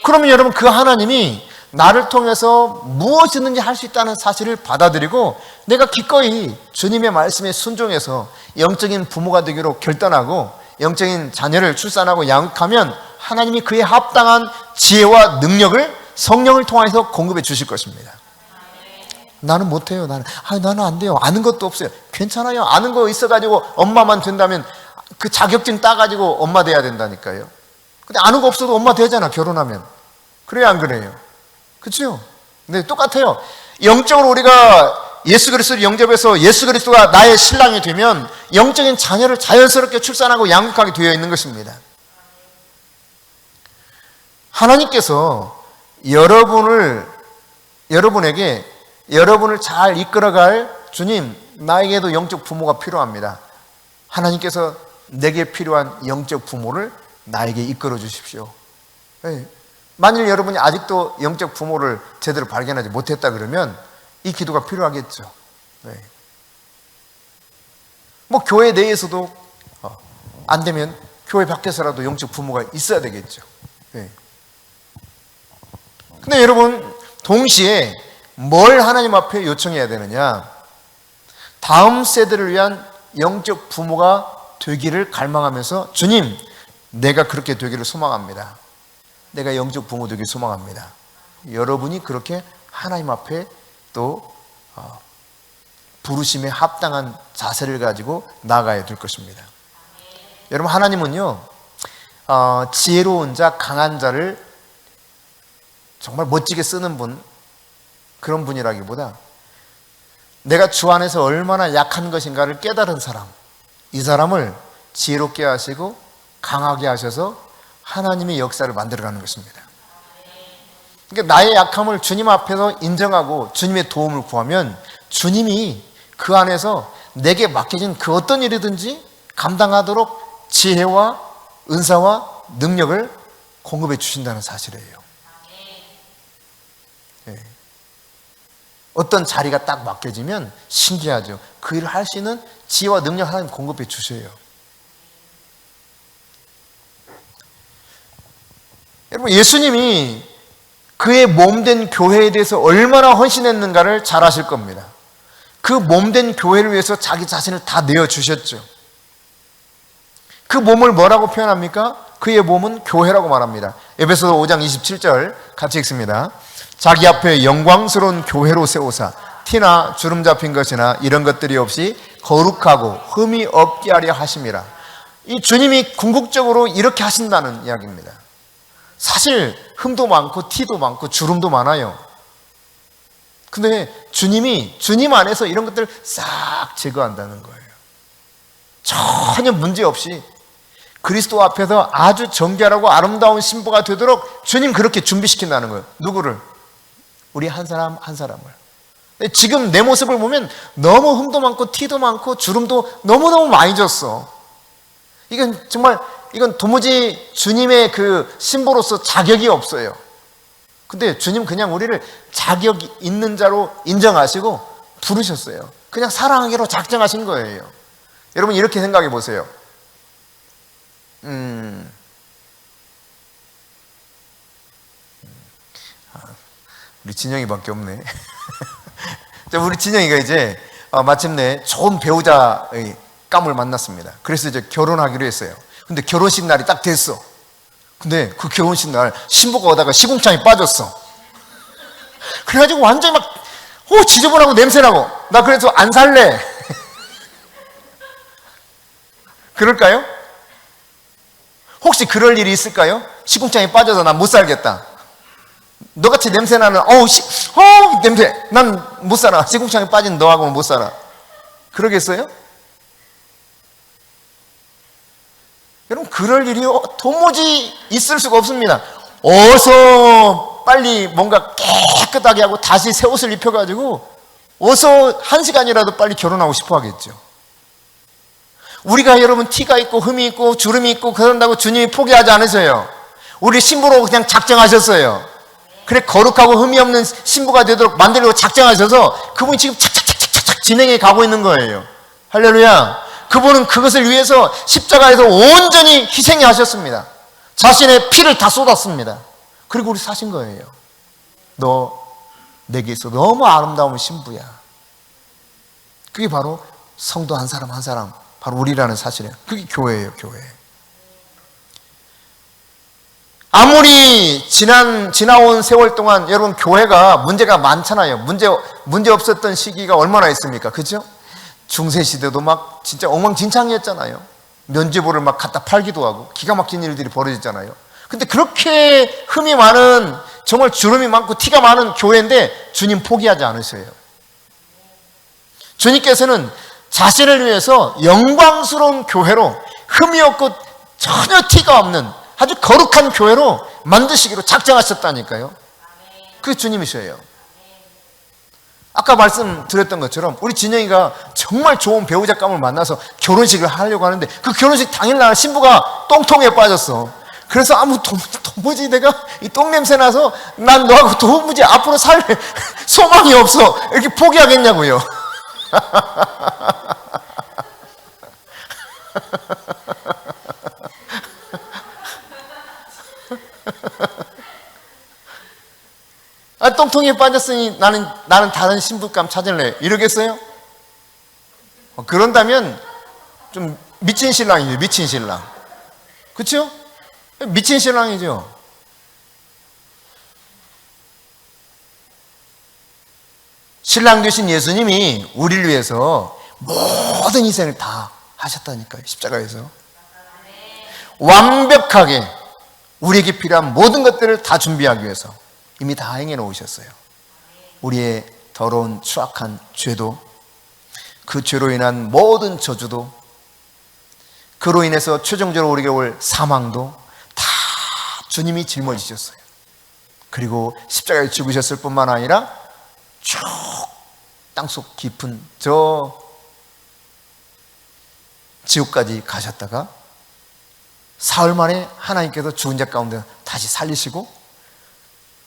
그러면 여러분, 그 하나님이 나를 통해서 무엇이든지 할 수 있다는 사실을 받아들이고 내가 기꺼이 주님의 말씀에 순종해서 영적인 부모가 되기로 결단하고 영적인 자녀를 출산하고 양육하면 하나님이 그에 합당한 지혜와 능력을 성령을 통해서 공급해 주실 것입니다. 나는 못해요. 나는 안 돼요. 아는 것도 없어요. 괜찮아요. 아는 거 있어가지고 엄마만 된다면 그 자격증 따가지고 엄마 돼야 된다니까요. 근데 아는 거 없어도 엄마 되잖아, 결혼하면. 그래요, 안 그래요? 그렇죠? 네, 똑같아요. 영적으로 우리가 예수 그리스도를 영접해서 예수 그리스도가 나의 신랑이 되면 영적인 자녀를 자연스럽게 출산하고 양육하게 되어 있는 것입니다. 하나님께서 여러분에게 여러분을 잘 이끌어갈 주님, 나에게도 영적 부모가 필요합니다. 하나님께서 내게 필요한 영적 부모를 나에게 이끌어 주십시오. 네. 만일 여러분이 아직도 영적 부모를 제대로 발견하지 못했다 그러면 이 기도가 필요하겠죠. 네. 뭐 교회 내에서도 안 되면 교회 밖에서라도 영적 부모가 있어야 되겠죠. 네. 근데 여러분, 동시에 뭘 하나님 앞에 요청해야 되느냐? 다음 세대를 위한 영적 부모가 되기를 갈망하면서 주님, 내가 그렇게 되기를 소망합니다. 내가 영적 부모 되기를 소망합니다. 여러분이 그렇게 하나님 앞에 또 부르심에 합당한 자세를 가지고 나아가야 될 것입니다. 여러분, 하나님은요, 지혜로운 자, 강한 자를 정말 멋지게 쓰는 분, 그런 분이라기보다 내가 주 안에서 얼마나 약한 것인가를 깨달은 사람, 이 사람을 지혜롭게 하시고 강하게 하셔서 하나님의 역사를 만들어가는 것입니다. 그러니까 나의 약함을 주님 앞에서 인정하고 주님의 도움을 구하면 주님이 그 안에서 내게 맡겨진 그 어떤 일이든지 감당하도록 지혜와 은사와 능력을 공급해 주신다는 사실이에요. 네. 어떤 자리가 딱 맡겨지면 신기하죠. 그 일을 할 수 있는 지혜와 능력 하나님 공급해 주셔요. 여러분, 예수님이 그의 몸된 교회에 대해서 얼마나 헌신했는가를 잘 아실 겁니다. 그 몸된 교회를 위해서 자기 자신을 다 내어주셨죠. 그 몸을 뭐라고 표현합니까? 그의 몸은 교회라고 말합니다. 에베소서 5장 27절 같이 읽습니다. 자기 앞에 영광스러운 교회로 세우사 티나 주름 잡힌 것이나 이런 것들이 없이 거룩하고 흠이 없게 하려 하심이라. 이 주님이 궁극적으로 이렇게 하신다는 이야기입니다. 사실 흠도 많고 티도 많고 주름도 많아요. 근데 주님이 주님 안에서 이런 것들을 싹 제거한다는 거예요. 전혀 문제 없이 그리스도 앞에서 아주 정결하고 아름다운 신부가 되도록 주님 그렇게 준비시킨다는 거예요. 누구를? 우리 한 사람 한 사람을. 지금 내 모습을 보면 너무 흠도 많고 티도 많고 주름도 너무너무 많이 졌어. 이건 정말 이건 도무지 주님의 그 신부로서 자격이 없어요. 근데 주님 그냥 우리를 자격 있는 자로 인정하시고 부르셨어요. 그냥 사랑하기로 작정하신 거예요. 여러분 이렇게 생각해 보세요. 우리 진영이밖에 없네. 우리 진영이가 이제 마침내 좋은 배우자의 깜을 만났습니다. 그래서 이제 결혼하기로 했어요. 근데 결혼식 날이 딱 됐어. 근데 그 결혼식 날 신부가 오다가 시궁창에 빠졌어. 그래가지고 완전히 막 지저분하고 냄새나고 나 그래서 안 살래. 그럴까요? 혹시 그럴 일이 있을까요? 시궁창에 빠져서 난 못 살겠다. 너같이 냄새나는 냄새 난 못 살아. 시궁창에 빠진 너하고는 못 살아. 그러겠어요? 여러분 그럴 일이 도무지 있을 수가 없습니다. 어서 빨리 뭔가 깨끗하게 하고 다시 새 옷을 입혀가지고 어서 1시간이라도 빨리 결혼하고 싶어 하겠죠. 우리가 여러분 티가 있고 흠이 있고 주름이 있고 그런다고 주님이 포기하지 않으세요. 우리 신부로 그냥 작정하셨어요. 그래 거룩하고 흠이 없는 신부가 되도록 만들려고 작정하셔서 그분이 지금 착착착착착 진행해 가고 있는 거예요. 할렐루야. 그분은 그것을 위해서 십자가에서 온전히 희생하셨습니다. 자신의 피를 다 쏟았습니다. 그리고 우리 사신 거예요. 너 내게 있어 너무 아름다운 신부야. 그게 바로 성도 한 사람 한 사람 바로 우리라는 사실이에요. 그게 교회예요. 교회. 아무리 지나온 세월 동안 여러분 교회가 문제가 많잖아요. 문제 없었던 시기가 얼마나 있습니까? 그죠? 중세시대도 막 진짜 엉망진창이었잖아요. 면죄부를 막 갖다 팔기도 하고 기가 막힌 일들이 벌어졌잖아요. 근데 그렇게 흠이 많은 정말 주름이 많고 티가 많은 교회인데 주님 포기하지 않으세요. 주님께서는 자신을 위해서 영광스러운 교회로 흠이 없고 전혀 티가 없는 아주 거룩한 교회로 만드시기로 작정하셨다니까요. 그게 주님이셔요. 아까 말씀드렸던 것처럼 우리 진영이가 정말 좋은 배우자감을 만나서 결혼식을 하려고 하는데 그 결혼식 당일날 신부가 똥통에 빠졌어. 그래서 도무지 내가 이 똥냄새 나서 난 너하고 도무지 앞으로 살 소망이 없어. 이렇게 포기하겠냐고요. 똥통에 빠졌으니 나는 다른 신부감 찾을래. 이러겠어요? 그런다면 좀 미친 신랑이죠. 미친 신랑. 그렇죠? 미친 신랑이죠. 신랑 되신 예수님이 우리를 위해서 모든 희생을 다 하셨다니까요. 십자가에서. 완벽하게 우리에게 필요한 모든 것들을 다 준비하기 위해서 이미 다 행해 놓으셨어요. 우리의 더러운 추악한 죄도 그 죄로 인한 모든 저주도 그로 인해서 최종적으로 우리에게 올 사망도 다 주님이 짊어지셨어요. 그리고 십자가에 죽으셨을 뿐만 아니라 쭉 땅속 깊은 저 지옥까지 가셨다가 사흘 만에 하나님께서 죽은 자 가운데 다시 살리시고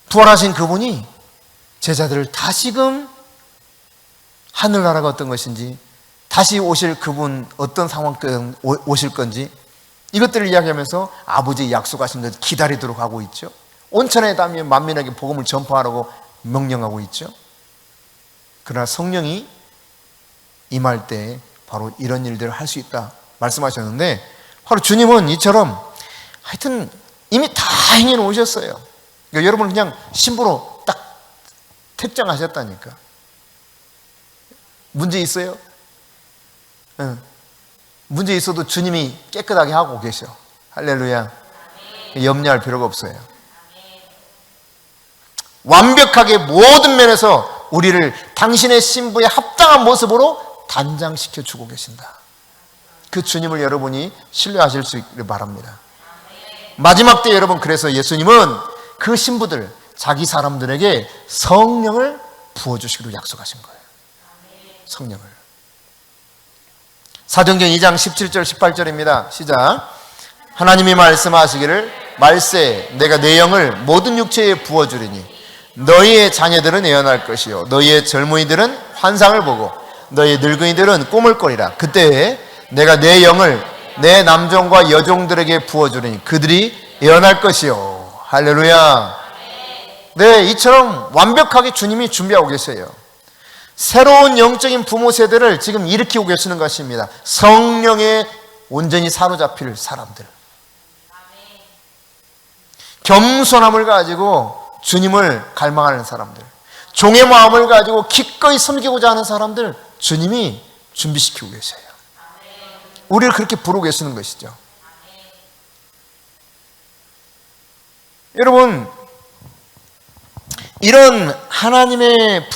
부활하신 그분이 제자들을 다시금 하늘나라가 어떤 것인지 다시 오실 그분 어떤 상황까지 오실 건지 이것들을 이야기하면서 아버지의 약속하신 것 기다리도록 하고 있죠. 온천에 닿으며 만민에게 복음을 전파하라고 명령하고 있죠. 그러나 성령이 임할 때 바로 이런 일들을 할 수 있다 말씀하셨는데, 바로 주님은 이처럼 하여튼 이미 다 행해 놓으셨어요. 그러니까 여러분 그냥 신부로 딱 택정하셨다니까. 문제 있어요? 응. 문제 있어도 주님이 깨끗하게 하고 계셔. 할렐루야. 염려할 필요가 없어요. 완벽하게 모든 면에서 우리를 당신의 신부에 합당한 모습으로 단장시켜 주고 계신다. 그 주님을 여러분이 신뢰하실 수 있기를 바랍니다. 마지막 때 여러분, 그래서 예수님은 그 신부들, 자기 사람들에게 성령을 부어주시기로 약속하신 거예요. 성령을. 사도행전 2장 17절 18절입니다. 시작. 하나님이 말씀하시기를 말세 내가 내 영을 모든 육체에 부어주리니 너희의 자녀들은 예언할 것이요 너희의 젊은이들은 환상을 보고 너희의 늙은이들은 꿈을 꾸리라. 그때 내가 내 영을 내 남종과 여종들에게 부어주리니 그들이 예언할 것이요. 할렐루야. 네, 이처럼 완벽하게 주님이 준비하고 계세요. 새로운 영적인 부모 세대를 지금 일으키고 계시는 것입니다. 성령에 온전히 사로잡힐 사람들, 겸손함을 가지고 주님을 갈망하는 사람들, 종의 마음을 가지고 기꺼이 섬기고자 하는 사람들, 주님이 준비시키고 계세요. 우리를 그렇게 부르고 계시는 것이죠. 여러분, 이런 하나님의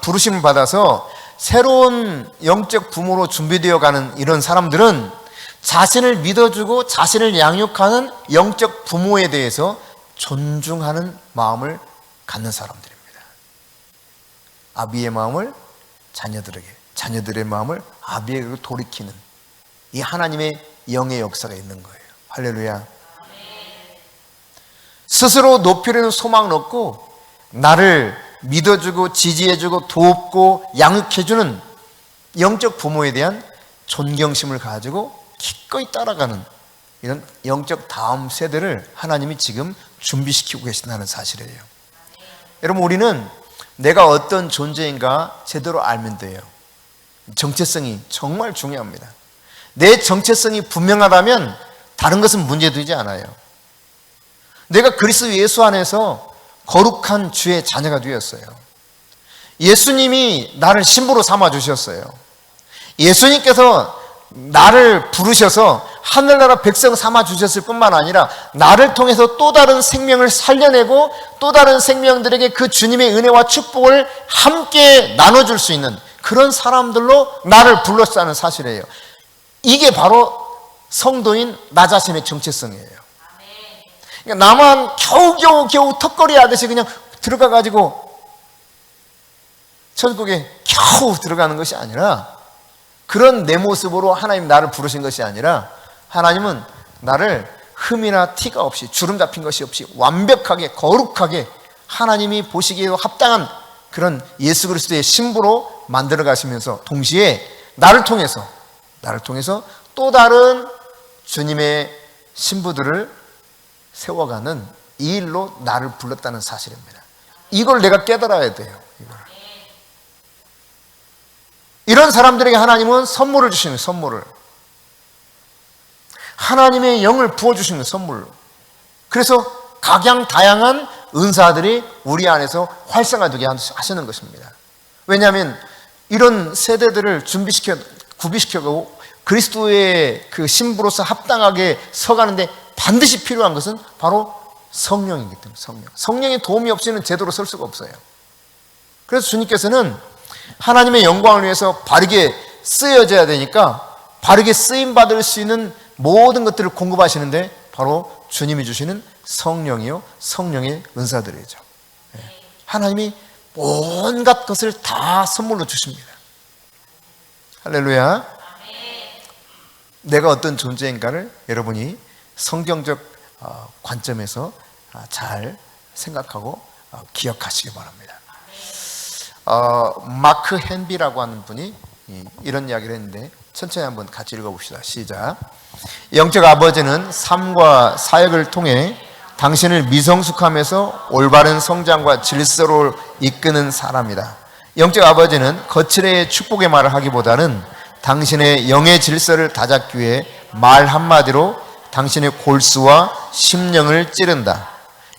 부르심을 받아서 새로운 영적 부모로 준비되어 가는 이런 사람들은 자신을 믿어주고 자신을 양육하는 영적 부모에 대해서 존중하는 마음을 갖는 사람들입니다. 아비의 마음을 자녀들에게, 자녀들의 마음을 아비에게 돌이키는 이 하나님의 영의 역사가 있는 거예요. 할렐루야. 스스로 높이려는 소망은 없고 나를 믿어주고 지지해주고 돕고 양육해주는 영적 부모에 대한 존경심을 가지고 기꺼이 따라가는 이런 영적 다음 세대를 하나님이 지금 준비시키고 계신다는 사실이에요. 여러분, 우리는 내가 어떤 존재인가 제대로 알면 돼요. 정체성이 정말 중요합니다. 내 정체성이 분명하다면 다른 것은 문제되지 않아요. 내가 그리스도 예수 안에서 거룩한 주의 자녀가 되었어요. 예수님이 나를 신부로 삼아주셨어요. 예수님께서 나를 부르셔서 하늘나라 백성 삼아주셨을 뿐만 아니라 나를 통해서 또 다른 생명을 살려내고 또 다른 생명들에게 그 주님의 은혜와 축복을 함께 나눠줄 수 있는 그런 사람들로 나를 불렀다는 사실이에요. 이게 바로 성도인 나 자신의 정체성이에요. 그러니까 나만 겨우 턱걸이 하듯이 그냥 들어가가지고 천국에 겨우 들어가는 것이 아니라, 그런 내 모습으로 하나님 나를 부르신 것이 아니라, 하나님은 나를 흠이나 티가 없이 주름 잡힌 것이 없이 완벽하게 거룩하게 하나님이 보시기에도 합당한 그런 예수 그리스도의 신부로 만들어 가시면서 동시에 나를 통해서 또 다른 주님의 신부들을 세워가는 이 일로 나를 불렀다는 사실입니다. 이걸 내가 깨달아야 돼요. 이런 사람들에게 하나님은 선물을 주시는, 선물을 하나님의 영을 부어주시는 선물로. 그래서 각양다양한 은사들이 우리 안에서 활성화되게 하시는 것입니다. 왜냐하면 이런 세대들을 구비시켜가고 그리스도의 그 신부로서 합당하게 서가는데 반드시 필요한 것은 바로 성령이기 때문에 성령의 도움이 없이는 제대로 설 수가 없어요. 그래서 주님께서는 하나님의 영광을 위해서 바르게 쓰여져야 되니까 바르게 쓰임받을 수 있는 모든 것들을 공급하시는데 바로 주님이 주시는 성령이요, 성령의 은사들이죠. 하나님이 온갖 것을 다 선물로 주십니다. 할렐루야. 내가 어떤 존재인가를 여러분이 성경적 관점에서 잘 생각하고 기억하시기 바랍니다. 마크 헨비라고 하는 분이 이런 이야기를 했는데 천천히 한번 같이 읽어봅시다. 시작. 영적 아버지는 삶과 사역을 통해 당신을 미성숙함에서 올바른 성장과 질서로 이끄는 사람이다. 영적 아버지는 거칠의 축복의 말을 하기보다는 당신의 영의 질서를 다잡기 위해 말 한마디로 당신의 골수와 심령을 찌른다.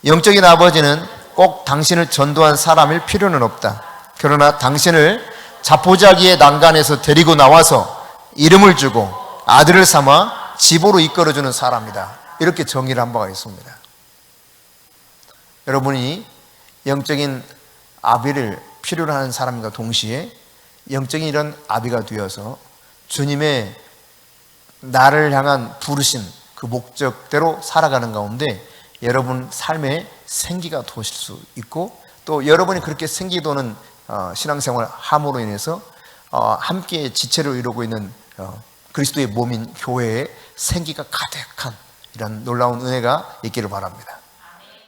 영적인 아버지는 꼭 당신을 전도한 사람일 필요는 없다. 그러나 당신을 자포자기의 난간에서 데리고 나와서 이름을 주고 아들을 삼아 집으로 이끌어주는 사람이다. 이렇게 정의를 한 바가 있습니다. 여러분이 영적인 아비를 필요로 하는 사람과 동시에 영적인 이런 아비가 되어서 주님의 나를 향한 부르심, 그 목적대로 살아가는 가운데 여러분 삶에 생기가 도실 수 있고, 또 여러분이 그렇게 생기 도는 신앙생활 함으로 인해서 함께 지체를 이루고 있는 그리스도의 몸인 교회에 생기가 가득한 이런 놀라운 은혜가 있기를 바랍니다.